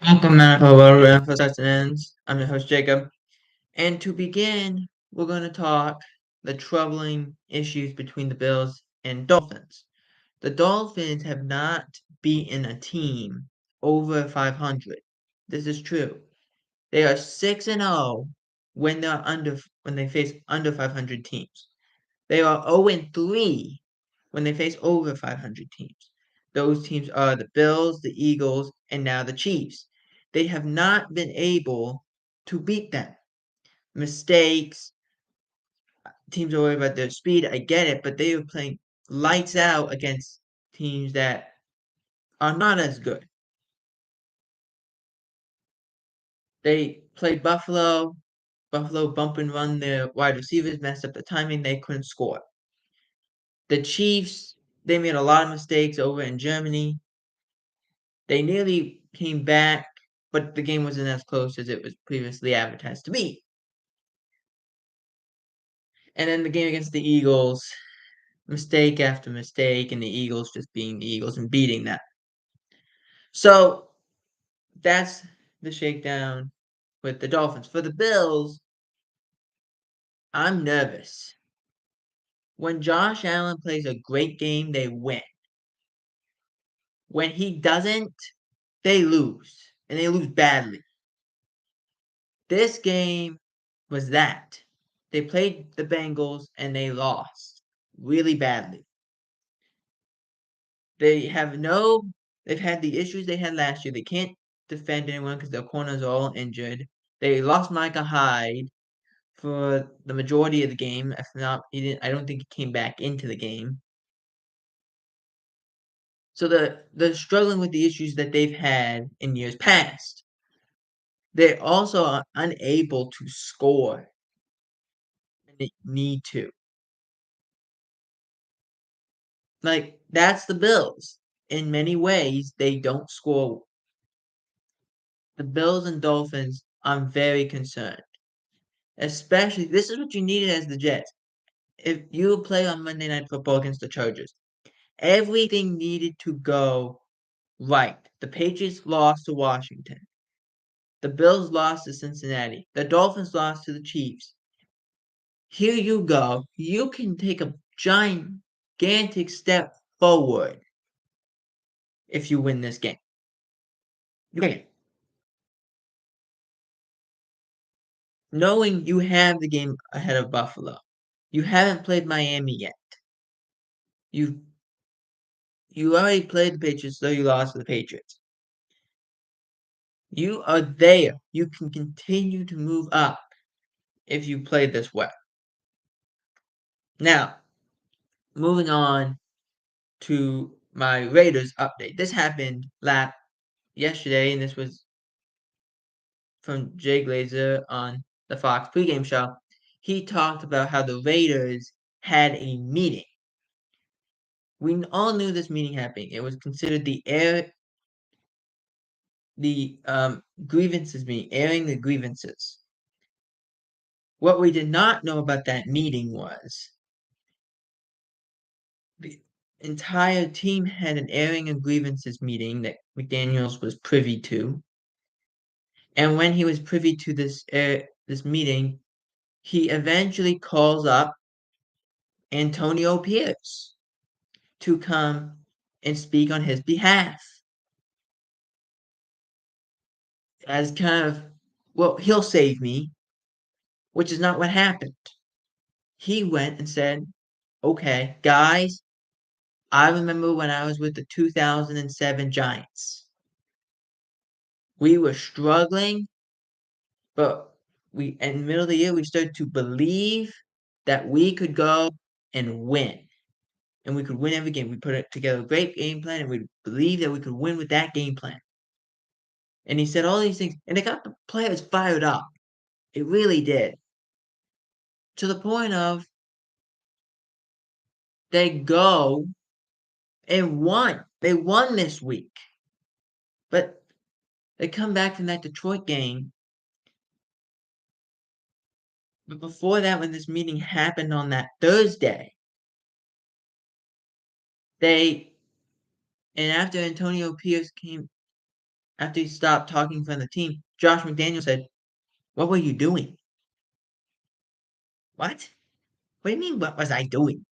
Welcome to Hello for Sustenance. I'm your host Jacob, and to begin, we're going to talk the troubling issues between the Bills and Dolphins. The Dolphins have not beaten a team over 500. This is true. They are 6-0 when they face under 500 teams. They are 0-3 when they face over 500 teams. Those teams are the Bills, the Eagles, and now the Chiefs. They have not been able to beat them. Mistakes, teams are worried about their speed, I get it, but they are playing lights out against teams that are not as good. They played Buffalo. Buffalo bump and run their wide receivers, messed up the timing, they couldn't score. The Chiefs, they made a lot of mistakes over in Germany. They nearly came back, but the game wasn't as close as it was previously advertised to be. And then the game against the Eagles, mistake after mistake, and the Eagles just being the Eagles and beating them. So that's the shakedown with the Dolphins. For the Bills, I'm nervous. When Josh Allen plays a great game, they win. When he doesn't, they lose, and they lose badly. This game was that. They played the Bengals and they lost really badly. They have no they've had the issues they had last year. They can't defend anyone because their corners are all injured. They lost Micah Hyde for the majority of the game. If not, I don't think he came back into the game. So they're struggling with the issues that they've had in years past. They also are unable to score when they need to. Like, that's the Bills. In many ways, they don't score. The Bills and Dolphins, I'm very concerned. Especially, this is what you needed as the Jets. If you play on Monday Night Football against the Chargers, everything needed to go right. The Patriots lost to Washington. The Bills lost to Cincinnati. The Dolphins lost to the Chiefs. Here you go. You can take a gigantic step forward if you win this game. You can. Knowing you have the game ahead of Buffalo. You haven't played Miami yet. You you already played the Patriots, though you lost to the Patriots. You are there. You can continue to move up if you play this well. Now, moving on to my Raiders update. This happened yesterday, and this was from Jay Glazer on the Fox pregame show. He talked about how the Raiders had a meeting. We all knew this meeting happening. It was considered the grievances meeting, airing the grievances. What we did not know about that meeting was the entire team had an airing of grievances meeting that McDaniels was privy to. And when he was privy to this meeting, he eventually calls up Antonio Pierce to come and speak on his behalf. As kind of, well, he'll save me, which is not what happened. He went and said, okay, guys, I remember when I was with the 2007 Giants. We were struggling, but in the middle of the year, we started to believe that we could go and win. And we could win every game. We put it together a great game plan, and we believed that we could win with that game plan. And he said all these things, and it got the players fired up. It really did. To the point of they go and won. They won this week. But they come back from that Detroit game. But before that, when this meeting happened on that Thursday, and after Antonio Pierce came after he stopped talking for the team, Josh McDaniels said, "What were you doing?" What? What do you mean, what was I doing?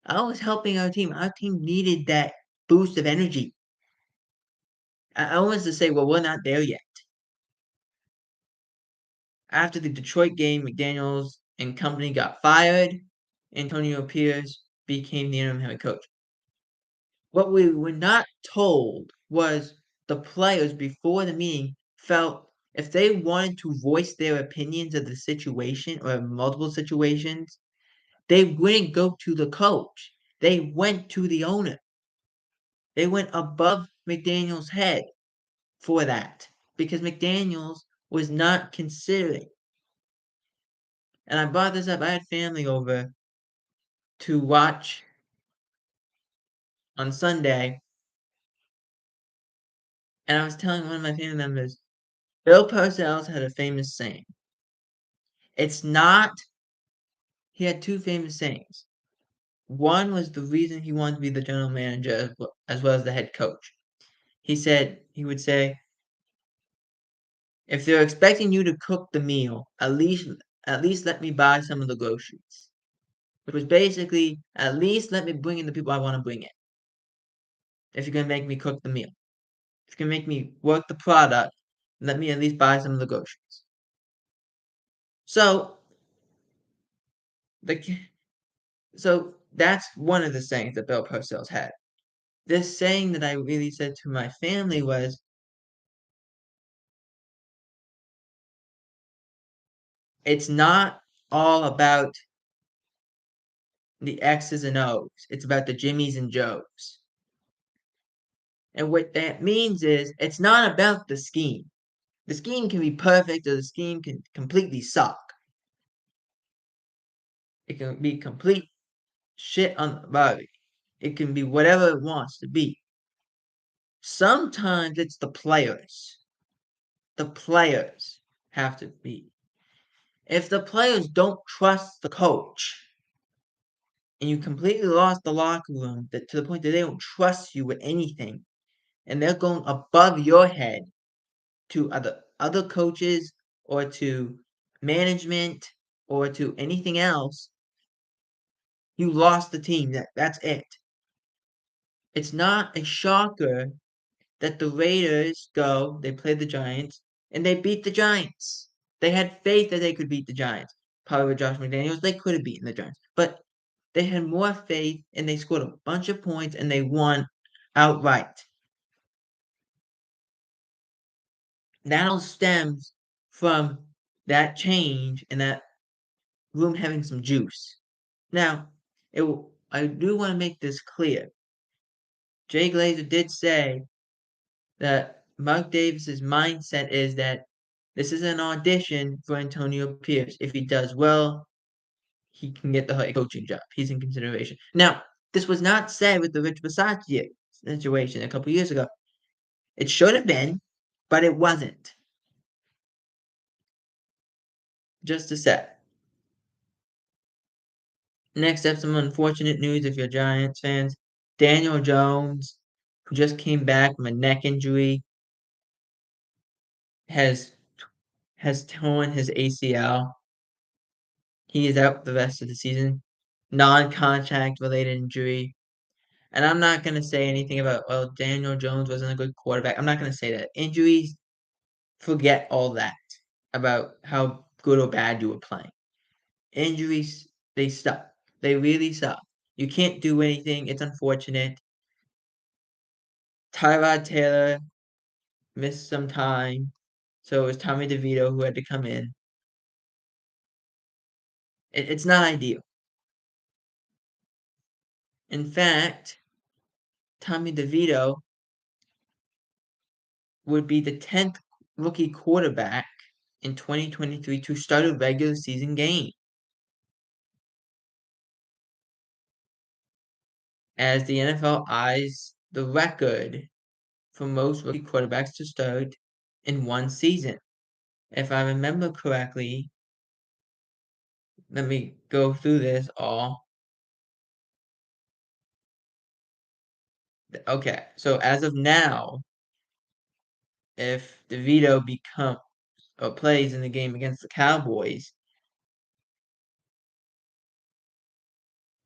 I was helping our team. Our team needed that boost of energy. I wanted to say, well, we're not there yet. After the Detroit game, McDaniels and company got fired. Antonio Pierce became the interim head coach. What we were not told was the players before the meeting felt if they wanted to voice their opinions of the situation or multiple situations, they wouldn't go to the coach. They went to the owner. They went above McDaniels' head for that because McDaniels was not considering. And I brought this up. I had family over to watch on Sunday, and I was telling one of my family members, Bill Parcells had a famous saying. It's not, he had two famous sayings. One was the reason he wanted to be the general manager as well as the head coach. He would say, if they're expecting you to cook the meal, at least let me buy some of the groceries. Which was basically, at least let me bring in the people I want to bring in. If you're gonna make me cook the meal. If you're gonna make me work the product, let me at least buy some of the groceries. So the so that's one of the sayings that Bill Parcells had. This saying that I really said to my family was, it's not all about the X's and O's. It's about the Jimmies and Joes. And what that means is it's not about the scheme. The scheme can be perfect or the scheme can completely suck. It can be complete shit on the body. It can be whatever it wants to be. Sometimes it's the players. The players have to be. If the players don't trust the coach and you completely lost the locker room to the point that they don't trust you with anything and they're going above your head to other coaches or to management or to anything else, you lost the team. That's it. It's not a shocker that the Raiders they played the Giants, and they beat the Giants. They had faith that they could beat the Giants. Probably with Josh McDaniels, they could have beaten the Giants. But they had more faith, and they scored a bunch of points, and they won outright. That all stems from that change and that room having some juice. Now, I do want to make this clear. Jay Glazer did say that Mark Davis's mindset is that this is an audition for Antonio Pierce. If he does well, he can get the head coaching job. He's in consideration. Now, this was not said with the Rich Bisaccia situation a couple years ago. It should have been, but it wasn't. Just a sec. Next up, some unfortunate news if you're Giants fans. Daniel Jones, who just came back from a neck injury, has torn his ACL. He is out the rest of the season. Non-contact related injury. And I'm not going to say anything about, well, Daniel Jones wasn't a good quarterback. I'm not going to say that. Injuries, forget all that about how good or bad you were playing. Injuries, they suck. They really suck. You can't do anything. It's unfortunate. Tyrod Taylor missed some time, so it was Tommy DeVito who had to come in. It's not ideal. In fact, Tommy DeVito would be the 10th rookie quarterback in 2023 to start a regular season game, as the NFL eyes the record for most rookie quarterbacks to start in one season. If I remember correctly, let me go through this all. Okay, so as of now, if DeVito becomes or plays in the game against the Cowboys,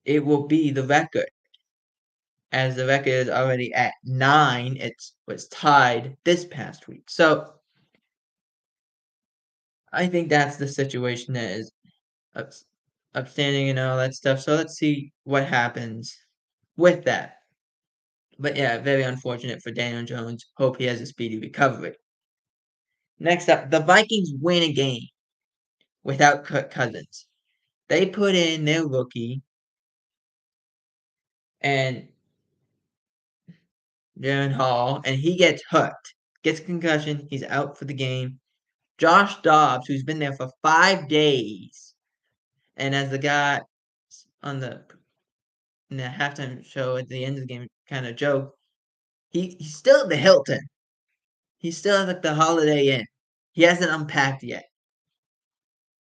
it will be the record, as the record is already at 9. It was tied this past week. So I think that's the situation that is upstanding and all that stuff. So let's see what happens with that. But yeah, very unfortunate for Daniel Jones. Hope he has a speedy recovery. Next up, the Vikings win a game without Kirk Cousins. They put in their rookie and Darren Hall, and he gets hurt, gets a concussion. He's out for the game. Josh Dobbs, who's been there for 5 days, and as the guy on the in the halftime show at the end of the game kind of joke, he's still at the Hilton. He's still at like the Holiday Inn. He hasn't unpacked yet.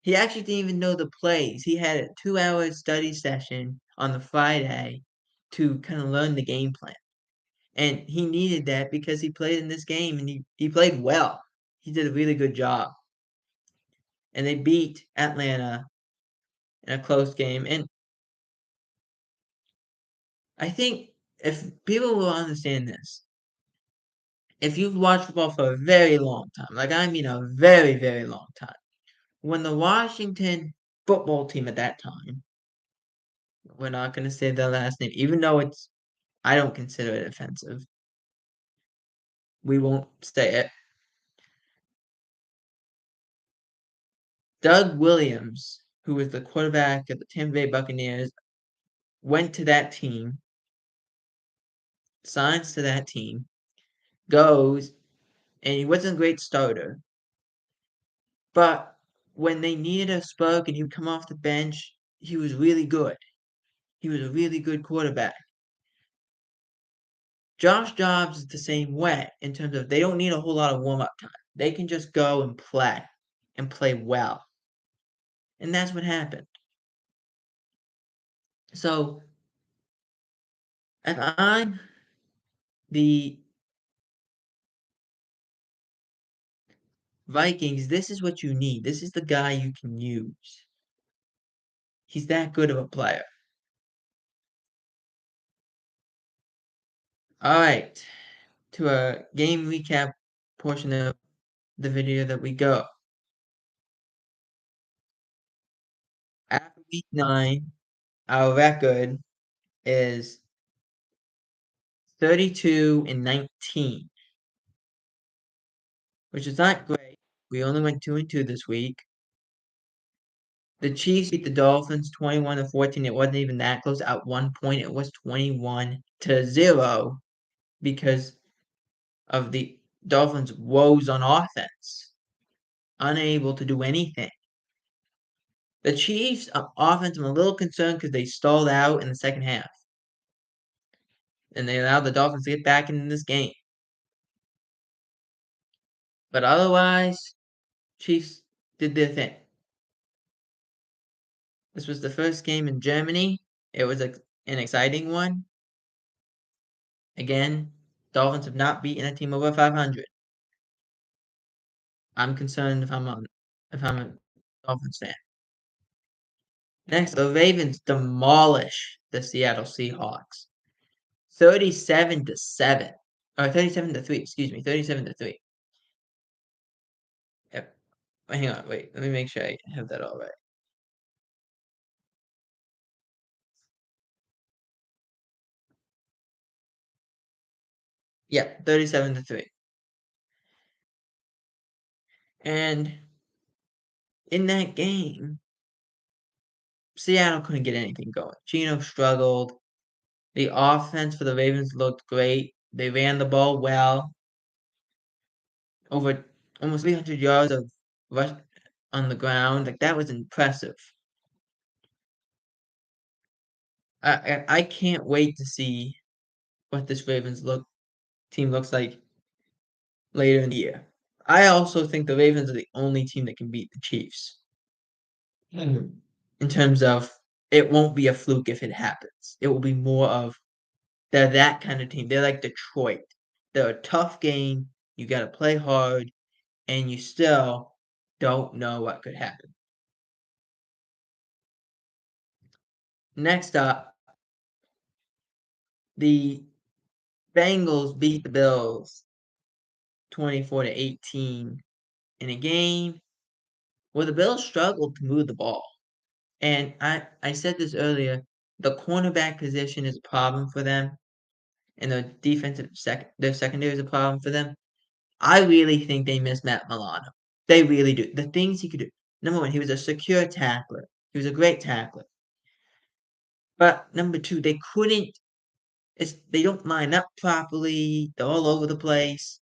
He actually didn't even know the plays. He had a 2-hour study session on the Friday to kind of learn the game plan. And he needed that because he played in this game and he played well. He did a really good job. And they beat Atlanta in a close game. And I think if people will understand this, if you've watched football for a very long time, like I mean a very, very long time, when the Washington football team at that time, we're not going to say their last name, even though I don't consider it offensive. We won't say it. Doug Williams, who was the quarterback of the Tampa Bay Buccaneers, went to that team, signs to that team, goes, and he wasn't a great starter. But when they needed a spark and he would come off the bench, he was really good. He was a really good quarterback. Josh Dobbs is the same way in terms of they don't need a whole lot of warm-up time. They can just go and play well. And that's what happened. So if I'm the Vikings, this is what you need. This is the guy you can use. He's that good of a player. All right, to a game recap portion of the video that we go. After week 9, our record is 32-19, which is not great. We only went 2-2 this week. The Chiefs beat the Dolphins 21-14. It wasn't even that close. At one point, it was 21-0 because of the Dolphins' woes on offense, unable to do anything. The Chiefs' offense, I'm a little concerned because they stalled out in the second half, and they allowed the Dolphins to get back into this game. But otherwise, Chiefs did their thing. This was the first game in Germany. It was an exciting one. Again, Dolphins have not beaten a team over 500. I'm concerned if I'm a Dolphins fan. Next, the Ravens demolish the Seattle Seahawks, 37-7, or 37-3. Excuse me, 37-3. Yep. Hang on, wait. Let me make sure I have that all right. Yeah, 37-3. And in that game, Seattle couldn't get anything going. Geno struggled. The offense for the Ravens looked great. They ran the ball well. Over almost 300 yards of rush on the ground. Like, that was impressive. I can't wait to see what this Ravens team looks like later in the year. I also think the Ravens are the only team that can beat the Chiefs. In terms of it won't be a fluke if it happens. It will be more of they're that kind of team. They're like Detroit. They're a tough game. you gotta play hard, and you still don't know what could happen. Next up, the Bengals beat the Bills 24-18 in a game where the Bills struggled to move the ball. And I said this earlier, the cornerback position is a problem for them, and their secondary is a problem for them. I really think they miss Matt Milano. They really do. The things he could do. Number one, he was a secure tackler. He was a great tackler. But number two, they don't line up properly. They're all over the place.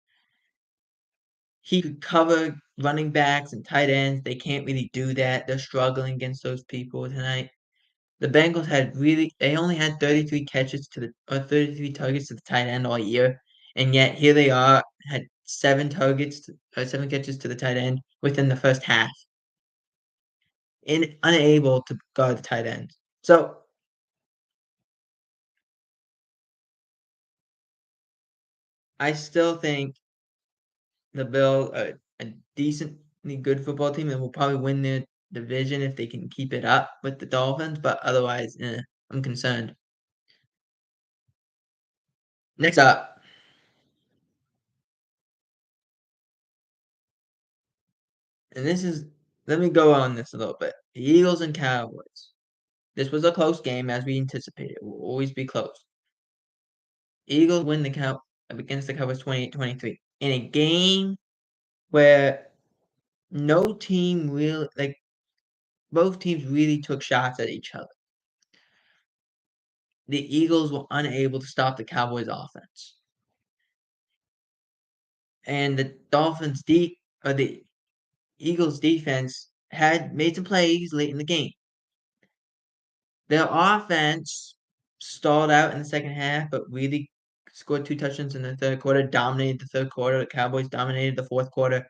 He could cover running backs and tight ends. They can't really do that. They're struggling against those people tonight. The Bengals they only had 33 catches 33 targets to the tight end all year, and yet here they are, had 7 catches to the tight end within the first half, and unable to guard the tight end. So I still think the Bills are a decently good football team and will probably win their division if they can keep it up with the Dolphins, but otherwise, I'm concerned. Next up, and let me go on this a little bit. The Eagles and Cowboys. This was a close game as we anticipated. It will always be close. Eagles win the count against the Cowboys 28-23 in a game where no team really both teams really took shots at each other. The Eagles were unable to stop the Cowboys offense. And the Eagles defense had made some plays late in the game. Their offense stalled out in the second half, but really scored 2 touchdowns in the third quarter, dominated the third quarter. The Cowboys dominated the fourth quarter.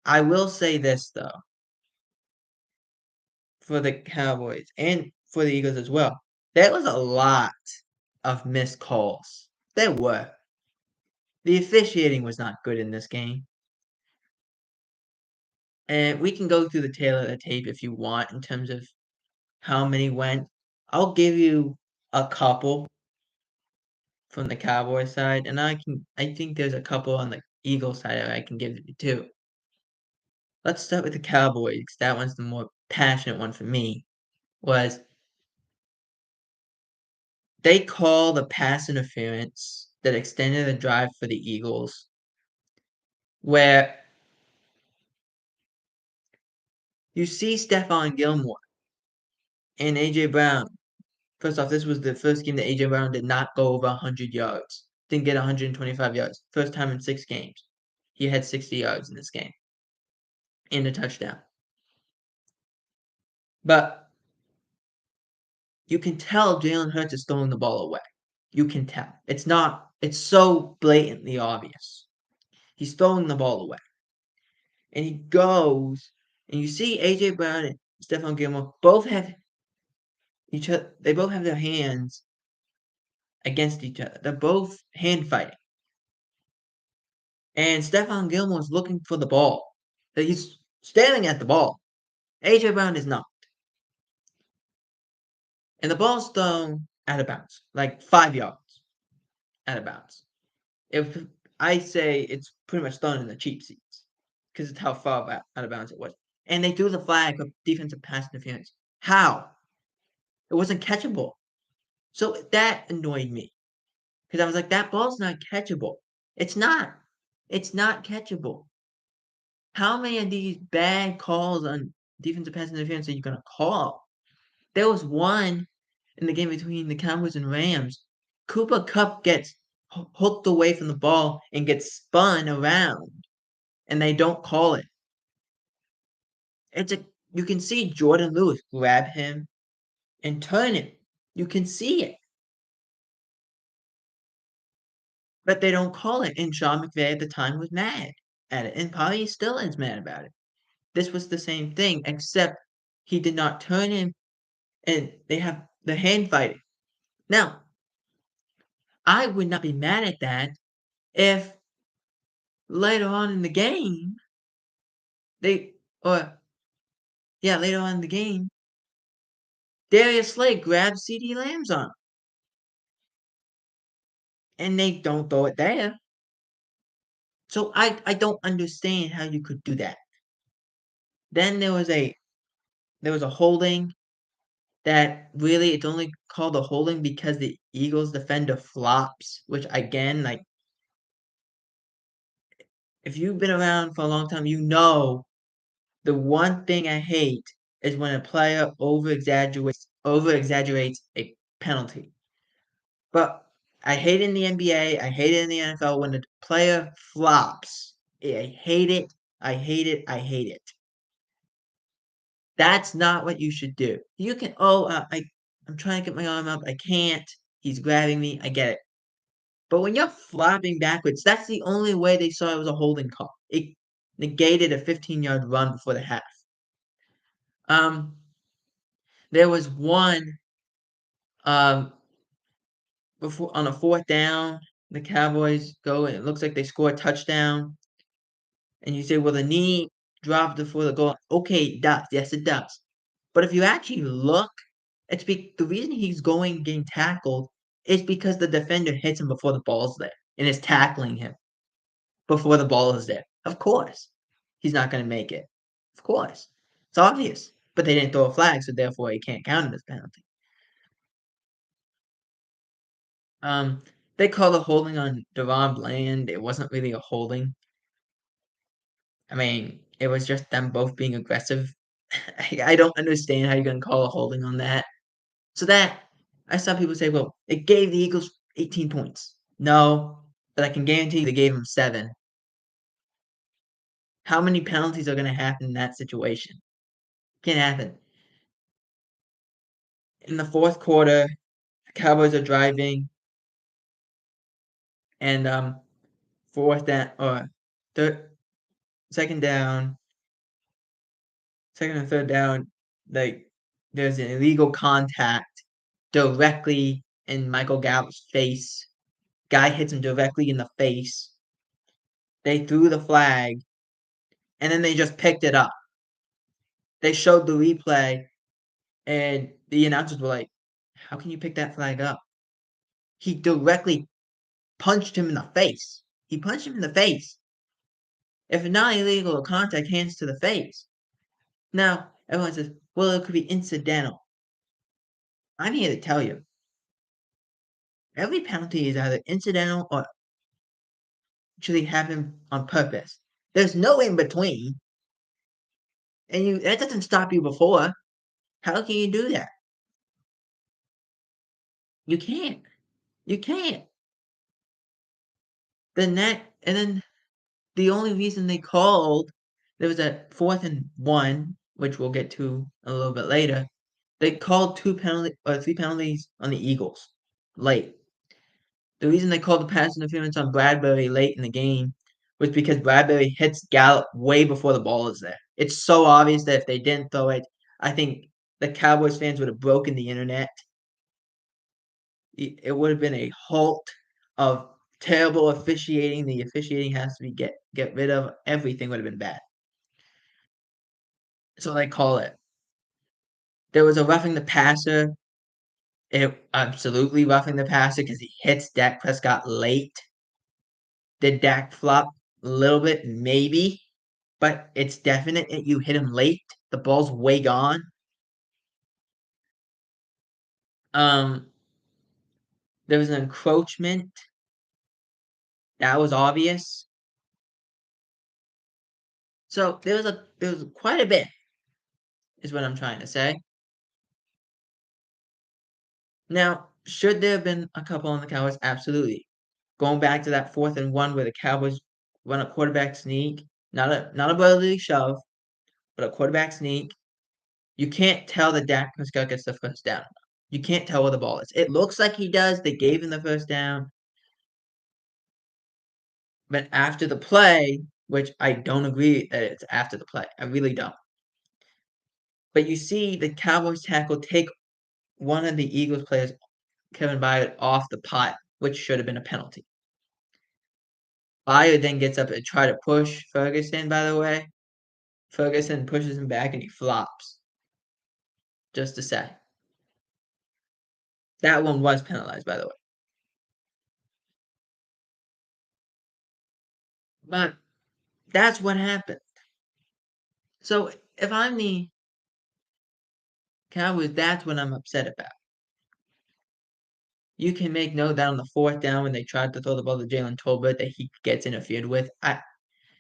I will say this, though, for the Cowboys and for the Eagles as well. There was a lot of missed calls. There were. The officiating was not good in this game. And we can go through the tail of the tape if you want in terms of how many went. I'll give you a couple from the Cowboy side, and I think there's a couple on the Eagles side I can give you too. Let's start with the Cowboys. That one's the more passionate one for me. Was they called a pass interference that extended the drive for the Eagles, where you see Stephon Gilmore and A.J. Brown. First off, this was the first game that A.J. Brown did not go over 100 yards. Didn't get 125 yards. First time in 6 games. He had 60 yards in this game and a touchdown. But you can tell Jalen Hurts is throwing the ball away. You can tell. It's so blatantly obvious. He's throwing the ball away. And he goes, and you see A.J. Brown and Stephon Gilmore both have they both have their hands against each other. They're both hand fighting. And Stephon Gilmore is looking for the ball. He's staring at the ball. A.J. Brown is not. And the ball's thrown out of bounds, like 5 yards out of bounds. If I say it's pretty much thrown in the cheap seats because it's how far out of bounds it was. And they threw the flag of defensive pass interference. How? It wasn't catchable. So that annoyed me because I was like, that ball's not catchable. It's not. It's not catchable. How many of these bad calls on defensive pass interference are you going to call? There was one in the game between the Cowboys and Rams. Cooper Kupp gets hooked away from the ball and gets spun around, and they don't call it. You can see Jordan Lewis grab him and turn him. You can see it. But they don't call it, and Sean McVay at the time was mad at it, and probably still is mad about it. This was the same thing, except he did not turn him, and they have the hand fighting. Now, I would not be mad at that if later on in the game, they or yeah, later on in the game, Darius Slay grabs CeeDee Lamb's arm, and they don't throw it there. So I don't understand how you could do that. Then there was a holding that really it's only called a holding because the Eagles defender flops, which again, like if you've been around for a long time, you know the one thing I hate is when a player over exaggerates a penalty. But I hate it in the NBA, I hate it in the NFL when the player flops. I hate it. I hate it. I hate it. That's not what you should do. You can, I'm trying to get my arm up. I can't. He's grabbing me. I get it. But when you're flopping backwards, that's the only way they saw it was a holding call. It negated a 15-yard run before the half. Um, there was one um before on a fourth down, the Cowboys go and it looks like they score a touchdown, and you say, well, the knee dropped before the goal. Okay, it does. Yes, it does. But if you actually look, the reason he's going getting tackled is because the defender hits him before the ball's there and is tackling him before the ball is there. Of course, he's not going to make it. Of course, it's obvious. But they didn't throw a flag, so therefore he can't count it as penalty. Um, they called a holding on Deron Bland. It wasn't really a holding. I mean, it was just them both being aggressive. I don't understand how you're going to call a holding on that. So that I saw people say, well, it gave the Eagles 18 points. No, but I can guarantee you they gave them 7. How many penalties are going to happen in that situation? Can't happen. In the fourth quarter, the Cowboys are driving, and fourth down or third, second down, second and third down, like there's an illegal contact directly in Michael Gallup's face. Guy hits him directly in the face. They threw the flag, and then they just picked it up. They showed the replay, and the announcers were like, "How can you pick that flag up?" He directly punched him in the face. He punched him in the face. If it's not illegal contact, hands to the face. Now, everyone says, well, it could be incidental. I'm here to tell you, every penalty is either incidental or actually happened on purpose. There's no in between. And that doesn't stop you before. How can you do that? You can't. You can't. And then the only reason they called, there was a 4th and 1, which we'll get to a little bit later. They called 3 penalties on the Eagles late. The reason they called the pass interference on Bradbury late in the game was because Bradbury hits Gallup way before the ball is there. It's so obvious that if they didn't throw it, I think the Cowboys fans would have broken the internet. It would have been a halt of terrible officiating. The officiating has to be get rid of. Everything would have been bad. So they call it. There was a roughing the passer. It absolutely roughing the passer because he hits Dak Prescott late. Did Dak flop a little bit? Maybe, but it's definite that you hit him late. The ball's way gone. Um, there was an encroachment that was obvious. So there was quite a bit, is what I'm trying to say. Now, should there have been a couple on the Cowboys? Absolutely. Going back to that 4th and 1 where the Cowboys run a quarterback sneak, not a brotherly shove, but a quarterback sneak. You can't tell that Dak Prescott gets the first down. You can't tell where the ball is. It looks like he does. They gave him the first down. But after the play, which I don't agree that it's after the play. I really don't. But you see the Cowboys tackle take one of the Eagles players, Kevin Byard, off the pot, which should have been a penalty. Fire then gets up and try to push Ferguson, by the way. Ferguson pushes him back and he flops. Just to say. That one was penalized, by the way. But that's what happened. So if I'm the Cowboys, that's what I'm upset about. You can make note that on the fourth down when they tried to throw the ball to Jalen Tolbert that he gets interfered with.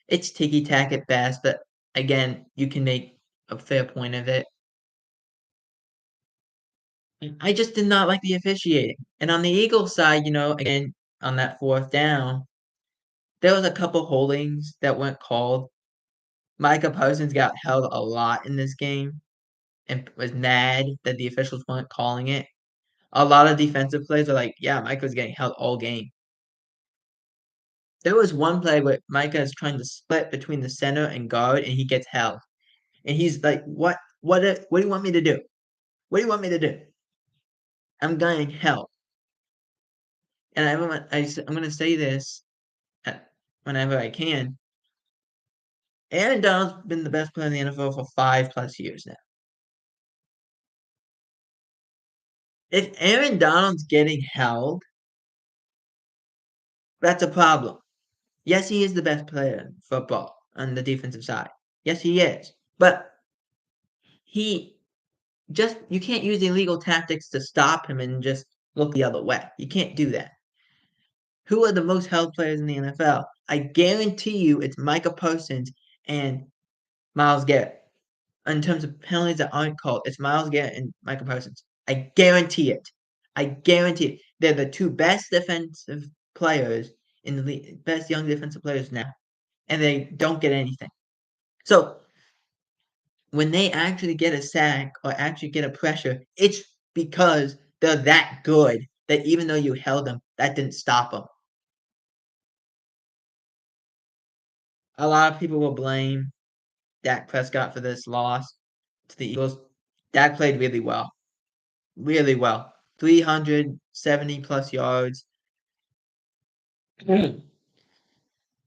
It's ticky-tack at best, but again, you can make a fair point of it. I just did not like the officiating. And on the Eagles side, again, on that fourth down, there was a couple holdings that weren't called. Micah Parsons got held a lot in this game and was mad that the officials weren't calling it. A lot of defensive plays are like, yeah, Micah was getting held all game. There was one play where Micah is trying to split between the center and guard, and he gets held. And he's like, what do you want me to do? What do you want me to do? I'm getting held. And I'm going to say this whenever I can. Aaron Donald's been the best player in the NFL for 5+ years now. If Aaron Donald's getting held, that's a problem. Yes, he is the best player in football on the defensive side. Yes, he is. But you can't use illegal tactics to stop him and just look the other way. You can't do that. Who are the most held players in the NFL? I guarantee you it's Micah Parsons and Myles Garrett. In terms of penalties that aren't called, it's Myles Garrett and Micah Parsons. I guarantee it. I guarantee it. They're the two best defensive players in the league, best young defensive players now, and they don't get anything. So when they actually get a sack or actually get a pressure, it's because they're that good that even though you held them, that didn't stop them. A lot of people will blame Dak Prescott for this loss to the Eagles. Dak played really well. Really well. 370 plus yards.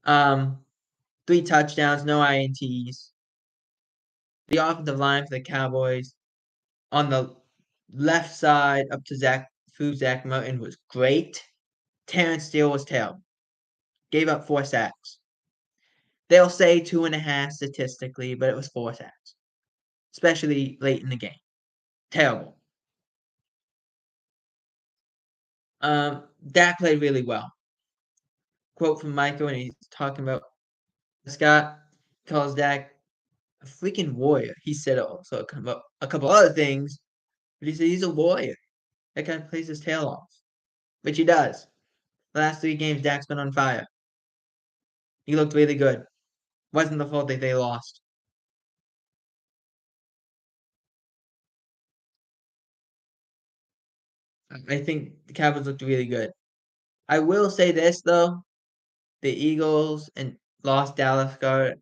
um, 3 touchdowns, no INTs. The offensive line for the Cowboys on the left side up to Zach Martin was great. Terrence Steele was terrible. Gave up 4 sacks. They'll say 2.5 statistically, but it was 4 sacks, especially late in the game. Terrible. Dak played really well. Quote from Michael when he's talking about Scott calls Dak a freaking warrior. He said also a couple other things, but he said he's a warrior. That guy plays his tail off, which he does. The last 3 games, Dak's been on fire. He looked really good. Wasn't the fault that they lost. I think the Cowboys looked really good. I will say this though, the Eagles and lost Dallas guard.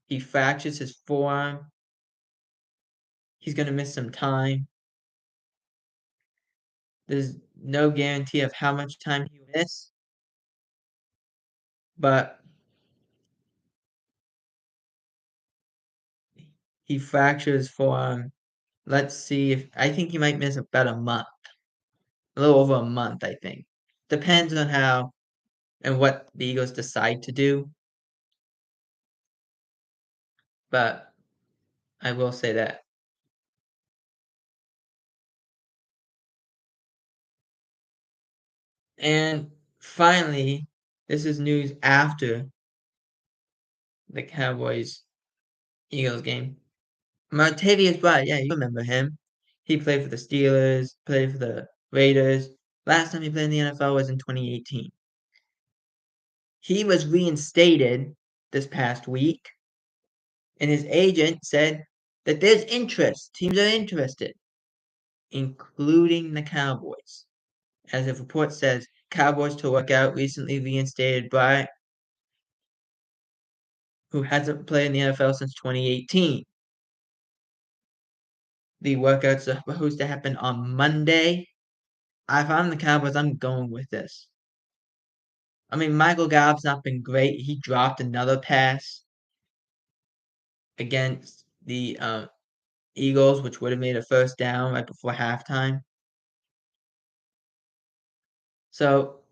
He fractures his forearm. He's gonna miss some time. There's no guarantee of how much time he will miss, but he fractures forearm. Let's see if I think he might miss about a month, a little over a month. I think depends on how and what the Eagles decide to do. But I will say that. And finally, this is news after the Cowboys Eagles game. Martavius Bryant, yeah, you remember him. He played for the Steelers, played for the Raiders. Last time he played in the NFL was in 2018. He was reinstated this past week, and his agent said that there's interest. Teams are interested, including the Cowboys. As the report says, Cowboys to work out recently reinstated Bryant, who hasn't played in the NFL since 2018. The workouts are supposed to happen on Monday. If I'm the Cowboys, I'm going with this. I mean, Michael Gallup's not been great. He dropped another pass against the Eagles, which would have made a first down right before halftime. So